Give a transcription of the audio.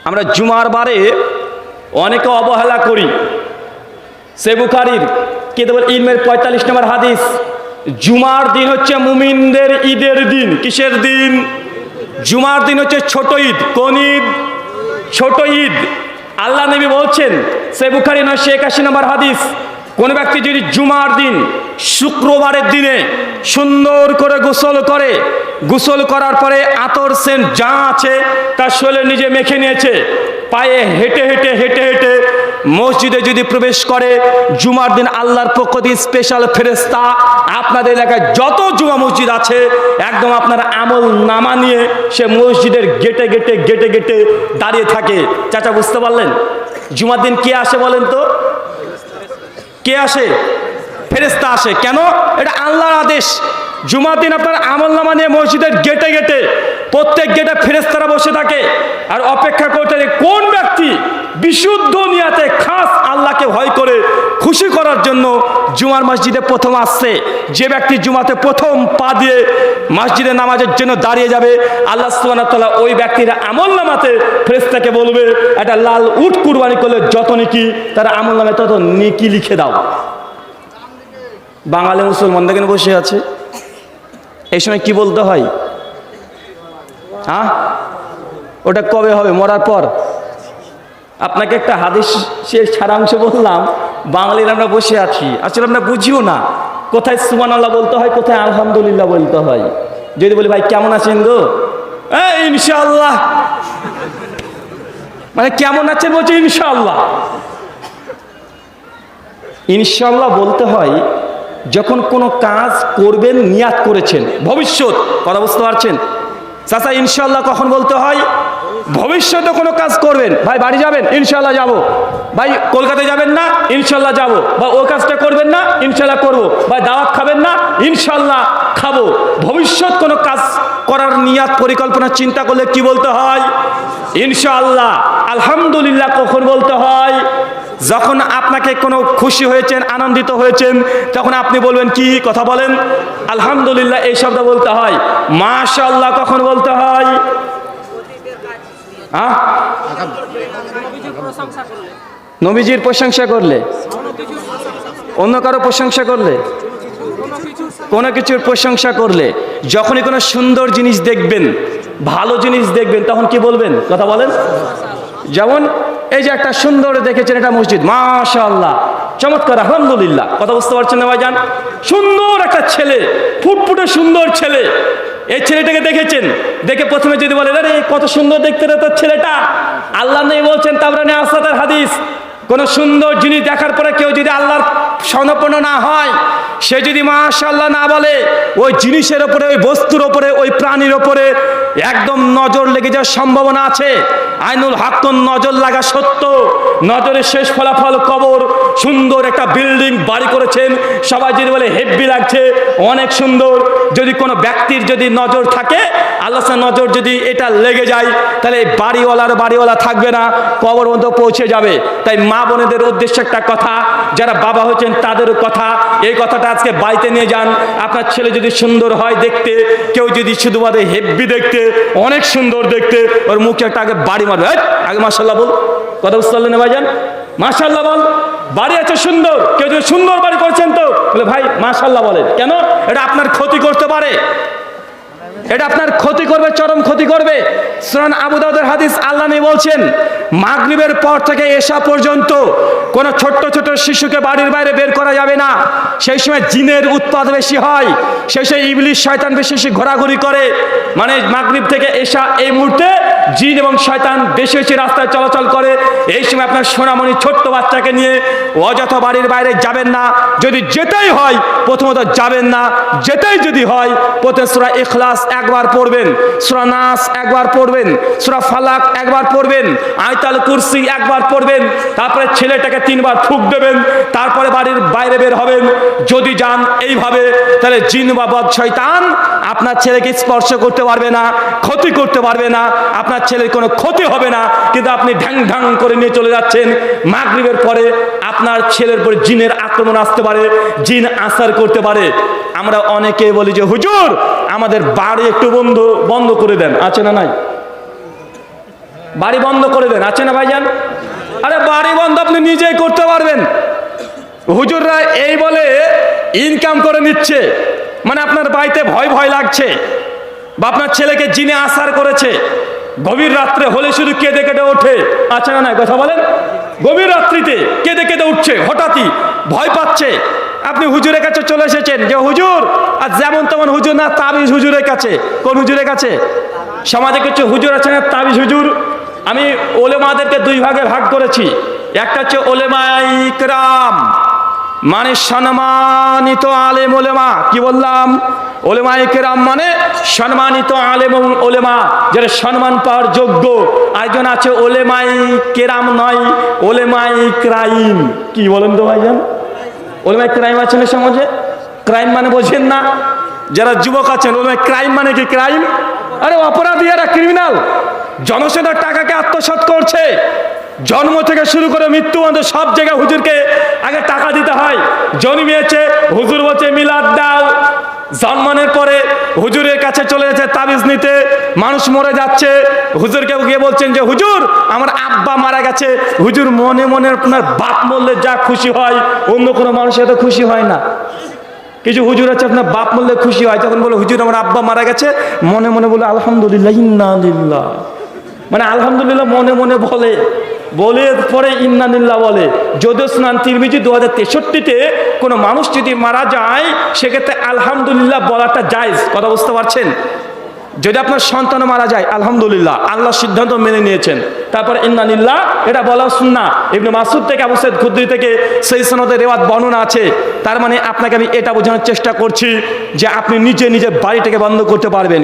আমরা জুমার বারে অনেকে অবহেলা করি। সহিহ বুখারীর কিতাবুল ইলমের ৪৫ নম্বর হাদিস, জুমার দিন হচ্ছে মুমিনদের ঈদের দিন। কিসের দিন? জুমার দিন হচ্ছে ছোট ঈদ। কোন ঈদ? ছোট ঈদ। আল্লাহ নবী বলছেন, সহিহ বুখারী ৯৮১ নম্বর হাদিস, কোন ব্যক্তি যদি জুমার দিন শুক্রবারের দিনে সুন্দর করে গোসল করে, গোসল করার পরে আতর সেন্ট যা আছে তার শরীরে নিজে মেখে নিয়েছে, পায়ে হেঁটে হেঁটে হেঁটে হেঁটে মসজিদে যদি প্রবেশ করে, জুমার দিন আল্লাহর পক্ষ থেকে স্পেশাল ফেরেশতা আপনাদের এলাকায় যত জুমা মসজিদ আছে একদম আপনার আমল নামা নিয়ে সে মসজিদের গেটে গেটে গেটে গেটে দাঁড়িয়ে থাকে। চাচা বুঝতে পারলেন? জুমার দিন কে আসে বলেন তো? কে আসে? ফেরেশতা আসে। কেন? এটা আল্লাহর আদেশ। জুমার দিন আপনার আমলনামা নিয়ে মসজিদের গেটে গেটে প্রত্যেক গেটে ফেরেশতারা বসে থাকে আর অপেক্ষা করতে থাকে কোন ব্যক্তি বিশুদ্ধ নিয়াতে খাস আল্লাহকে ভয় করে খুশি করার জন্য জুমার মসজিদে প্রথম আসছে। যে ব্যক্তি জুমাতে প্রথম পা দিয়ে মসজিদে নামাজের জন্য দাঁড়িয়ে যাবে, আল্লাহ সুবহানাহু ওয়া তাআলা ওই ব্যক্তির আমলনামাতে ফেরেশতাকে বলবে, একটা লাল উট কুরবানি করলে যত নেকি তার আমলনামায় তত নেকি লিখে দাও। বাঙালি মুসলমান দেখেন বসে আছে, এই সময় কি বলতে হয়? হ্যাঁ, ওটা কবে হবে? মরার পর। আপনাকে একটা হাদিসের সারাংশ বললাম, বাঙালির আমরা বসে আছি, আসলে আমরা বুঝিও না কোথায় সুবহানাল্লাহ বলতে হয়, কোথায় আলহামদুলিল্লাহ বলতে হয়। যদি বলি ভাই কেমন আছেন গো, ইনশাআল্লাহ, মানে কেমন আছেন বলছে ইনশাআল্লাহ। ইনশাআল্লাহ বলতে হয় যখন কোনো কাজ করবেন নিয়াত করেছেন, ভবিষ্যৎ। কথা বুঝতে পারছেন চাচা? ইনশাআল্লাহ কখন বলতে হয়? ভবিষ্যতে কোনো কাজ করবেন। ভাই বাড়ি যাবেন? ইনশাআল্লাহ যাব। ভাই কলকাতায় যাবেন না? ইনশাআল্লাহ যাব। বা ও কাজটা করবেন না? ইনশাআল্লাহ করব। ভাই দাওয়াত খাবেন না? ইনশাআল্লাহ খাবো। ভবিষ্যৎ কোনো কাজ করার নিয়াত পরিকল্পনা চিন্তা করলে কি বলতে হয়? ইনশাআল্লাহ। আলহামদুলিল্লাহ কখন বলতে হয়? যখন আপনাকে কোনো খুশি হয়েছেন, আনন্দিত হয়েছেন, তখন আপনি বলবেন কি? কথা বলেন। আলহামদুলিল্লাহ এই শব্দ বলতে হয়। মাশাআল্লাহ কখন বলতে হয়? নবীজির প্রশংসা করলে, অন্য কারো প্রশংসা করলে, কোনো কিছুর প্রশংসা করলে, যখনই কোনো সুন্দর জিনিস দেখবেন, ভালো জিনিস দেখবেন, তখন কি বলবেন? কথা বলেন। যেমন এই যে একটা সুন্দর দেখেছেন, এটা মসজিদ, মাশাআল্লাহ, চমৎকার, আলহামদুলিল্লাহ। কথা বুঝতে পারছেন না ভাইজান? সুন্দর একটা ছেলে, ফুটফুটে সুন্দর ছেলে, এই ছেলেটাকে দেখেছেন, দেখে প্রথমে যদি বলেন আরে কত সুন্দর দেখতে রে তোর ছেলেটা, আল্লাহ নেই বলছেন তাবরানী আসাদের হাদিস, কোন সুন্দর জিনিস দেখার পরে কেউ যদি আল্লাহর শরণাপন্ন না হয়, সে যদি মাশাআল্লাহ না বলে, ওই জিনিসের ওপরে, ওই বস্তুর ওপরে, ওই প্রাণীর ওপরে একদম নজর লেগে যাওয়ার সম্ভাবনা আছে। আইনুল হাক্কুন, নজর লাগা সত্য, নজরের শেষ ফলাফল কবর। সুন্দর একটা বিল্ডিং বাড়ি করেছেন, সবাই যদি বলে হেব্বি লাগছে, অনেক সুন্দর, যদি কোনো ব্যক্তির যদি নজর থাকে, আল্লাহর নজর যদি এটা লেগে যায়, তাহলে বাড়িওয়ালা থাকবে না, কবর পর্যন্ত পৌঁছে যাবে। তাই মা বোনেদের উদ্দেশ্যে একটা কথা, যারা বাবা হচ্ছেন তাদেরও কথা, এই কথাটা আজকে বাড়িতে নিয়ে যান। আপনার ছেলে যদি সুন্দর হয় দেখতে, কেউ যদি শুধু বলে হেব্বি দেখতে, অনেক সুন্দর দেখতে, ওর মুখে একটা আগে বাড়ি মারবে, আগে মাশাআল্লাহ বল। কথা বুঝতে পারলেন ভাইজান? মাশাআল্লাহ বল। বাড়ি আছে সুন্দর, কেউ যদি সুন্দর বাড়ি করছেন তো বলে ভাই মাশাআল্লাহ বলেন। কেন? এটা আপনার ক্ষতি করতে পারে, এটা আপনার ক্ষতি করবে, চরম ক্ষতি করবে। সুনান আবু দাউদের হাদিস, আল্লাহ নবী বলছেন মাগরিবের পর থেকে এশা পর্যন্ত কোন ছোট্ট ছোট শিশুকে বাড়ির বাইরে বের করা যাবে না। সেই সময় জিনের উৎপাত বেশি হয়, সেই সময় ইবলিশ শয়তান বেশি ঘোরাঘুরি করে। মানে মাগরিব থেকে এশা এই মুহূর্তে জিন এবং শয়তান বেশি বেশি রাস্তায় চলাচল করে। এই সময় আপনার সোনামণি ছোট্ট বাচ্চাকে নিয়ে অযথা বাড়ির বাইরে যাবেন না। যদি যেতেই হয় প্রথমত যাবেন না, যেতেই যদি হয় প্রথমে সূরা ইখলাস একবার পড়বেন, সূরা নাস একবার পড়বেন, সূরা ফালাক একবার পড়বেন, আয়াতুল কুরসি একবার পড়বেন, তারপরে ছেলেটাকে 3 বার ফুঁক দেবেন, তারপরে বাড়ির বাইরে বের হবেন। যদি যান এইভাবে, তাহলে জিন বা বদ শয়তান আপনার ছেলেকে স্পর্শ করতে পারবে না, ক্ষতি করতে পারবে না, আপনার ছেলের কোনো ক্ষতি হবে না। কিন্তু আপনি ঢ্যাং ঢ্যাং করে নিয়ে চলে যাচ্ছেন, মাগরিবের পরে আপনার ছেলের উপর জিনের আক্রমণ আসতে পারে, জিন আসার করতে পারে। আমরা অনেকে বলি যে হুজুর আমাদের বাড়ি একটু বন্ধ করে দেন, আছে না নাই? বাড়ি বন্ধ করে দেন, আছে না ভাইজান? আরে বাড়ি বন্ধ আপনি নিজেই করতে পারবেন। হুজুররা এই বলে ইনকাম করে নিচ্ছে, মানে আপনার বাড়িতে ভয় ভয় লাগছে, বা আপনার ছেলেকে জিনে আসার করেছে, গভীর রাত্রে হলে শুধু কেঁদে কেঁদে ওঠে, আছে না? নাই কথা বলেন। গভীর রাত্রিতে কেঁদে কেঁদে উঠছে, হঠাৎই ভয় পাচ্ছে, আপনি হুজুরের কাছে চলে এসেছেন যে হুজুর, আর যেমন তেমন হুজুর না, তাবিজ হুজুরের কাছে। কোন হুজুরের কাছে? সমাজে কিছু হুজুর আছে না তাবিজ হুজুর। আমি ওলেমাদেরকে দুই ভাগে ভাগ করেছি। একটা হচ্ছে ওলেমায়ে ইকরাম, মানে সম্মানিত আলেম ওলেমা। কি বললাম? ওলেমায়ে কেরাম মানে সম্মানিত আলেম ওলেমা, যারা সম্মান পাওয়ার যোগ্য। একজন আছে ওলেমায়ে কেরাম নয়, ওলেমায়ে ক্রাইম। কি বলেন তো ভাইজান? ওলেমায়ে ক্রাইম আছে না সমাজে? ক্রাইম মানে বোঝেন না? যারা যুবক আছেন, ওলেমায়ে ক্রাইম মানে কি? ক্রাইম আরে অপরাধী, এরা ক্রিমিনাল, জনসেনার টাকাকে আত্মসাৎ করছে। জন্ম থেকে শুরু করে মৃত্যু পর্যন্ত সব জায়গায় হুজুরকে আগে টাকা দিতে হয়। জন্মিয়েছে, হুজুর বলছে মিলাদ দাও। জন্মানোর পরে হুজুরের কাছে চলে যাচ্ছে তাবিজ নিতে, মানুষ মরে যাচ্ছে, হুজুরকে গিয়ে বলছেন যে হুজুর আমার আব্বা মারা গেছে। হুজুর মনে মনে আপনার বাপ মরলে যা খুশি হয়, অন্য কোনো মানুষ এত খুশি হয় না। কিছু হুজুর আছে আপনার বাপ মরলে খুশি হয়, তখন বলে হুজুর আমার আব্বা মারা গেছে, মনে মনে বলে আলহামদুলিল্লাহ ইন্না লিল্লাহ, মানে আলহামদুলিল্লাহ মনে মনে বলে, বলে পরে ইন্নানিল্লাহ বলে। যদিও সুনান তিরমিজি 2063-তে কোনো মানুষ যদি মারা যায় সেক্ষেত্রে আলহামদুলিল্লাহ বলাটা জায়েজ। কথা বুঝতে পারছেন? যদি আপনার সন্তান মারা যায় আলহামদুলিল্লাহ, আল্লাহ সিদ্ধান্ত মেনে নিয়েছেন, তারপর ইন্নানিল্লাহ এটা বলা সুন্নাহ। ইবনে মাসউদ থেকে, আবু সাঈদ খুদরি থেকে সেই সনদে রিওয়ায়াত বর্ণনা আছে। তার মানে আপনাকে আমি এটা বোঝানোর চেষ্টা করছি যে আপনি নিজে নিজে বাড়িটাকে বন্ধ করতে পারবেন।